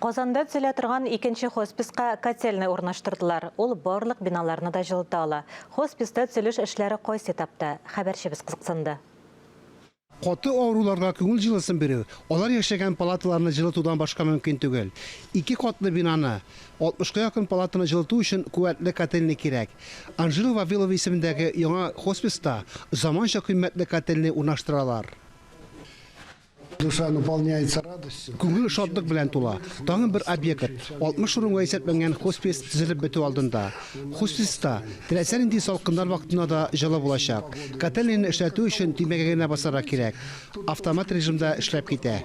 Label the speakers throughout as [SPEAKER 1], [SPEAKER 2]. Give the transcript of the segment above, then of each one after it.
[SPEAKER 1] Qozанда төзелә торган икенче хосписка котельный урнаштырдылар. Ул барлык биналарны да жылыта ала. Хосписта төзелеш эшләре кайсы этапта? Хәбәрчебез кызыксынды.
[SPEAKER 2] Каты авыруларга күңел җылысын бирү, алар яшәгән палаталарны җылытудан башка мөмкин түгел. 2 катлы бинаны, 60-ка якын палатаны җылыту өчен куәтле котельный кирәк. Анжела Вавилова исемендәге яңа хосписта заманча кыйммәтле котельный урнаштыралар.
[SPEAKER 3] Душа наполняется радостью.
[SPEAKER 2] Күңел шатлык белән тула. Тагын бер объект, 60 урынга исәпләнгән хоспис төзелеп бетү алдында. Хосписта теләсә нинди салкыннар вакытында да җылы булачак. Котельныйны эшләтү өчен тимәгә генә басарга кирәк. Автомат режимда эшләп китә.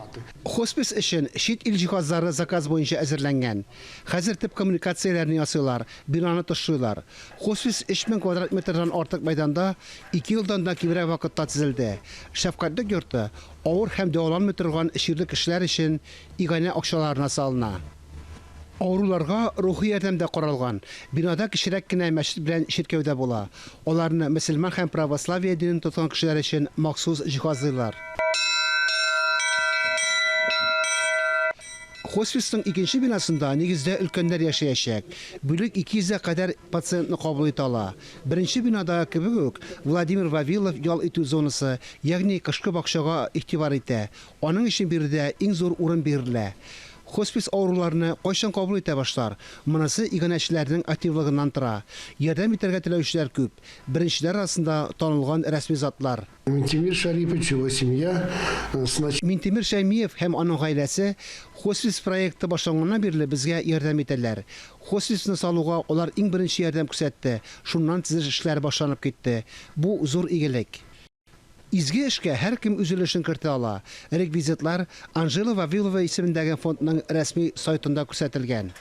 [SPEAKER 2] Хоспис өчен чит ил җиһазлары заказ буенча әзерләнгән. Хәзер төп коммуникацияләрне ясыйлар, бинаны тышыйлар. Хоспис 3000 квадрат метрдан артык мәйданда 2 елдан да кимрәк вакытта төзелде. Шәфкатьлек йорты авыр һәм дәваланмый торган эширлек эшләр өчен игъанә акчаларына салына. Авыруларга рухи ярдәм дә каралган. Бинада кечерәк кенә мәчет белән чиркәүдә була. Аларны мөселман һәм православие динен тоткан кешеләр өчен махсус җиһазлыйлар. Хоспистың икенче бинасында нигездә өлкәннәр яшәячәк. Бүлек 200-гә кадәр пациентны кабул итә ала. Беренче бинада кебек үк Владимир Вавилов ял итү зонасы, ягъни кышкы бакчага игътибар итә. Аның өчен биредә иң зур урын бирелә. Хоспис авыруларны кайчан кабул итә башлар? Монысы игъанәчеләрнең активлыгыннан тора. Ярдәм итәргә теләүчеләр күп. Беренчеләр арасында танылган рәсми затлар.
[SPEAKER 3] Минтимир Шарипович, его семья
[SPEAKER 2] Минтимир Шәймиев һәм аның гаиләсе хоспис проекты башланганнан бирле безгә ярдәм итәләр. Хосписны салуга алар иң беренче ярдәм күрсәтте. Шуннан төзелеш эшләре башланып китте. Бу зур игелек. Изге эшкә һәр кем үз өлешен кертә ала. Реквизитлар Анжела Вавилова исемендәге фондның рәсми сайтында күрсәтелгән.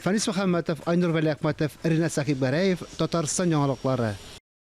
[SPEAKER 2] Фанис Мөхәммәтов, Айнур Вәлиәхмәтов, Ринат Сахибгәрәев, Татарстан яңалыклары.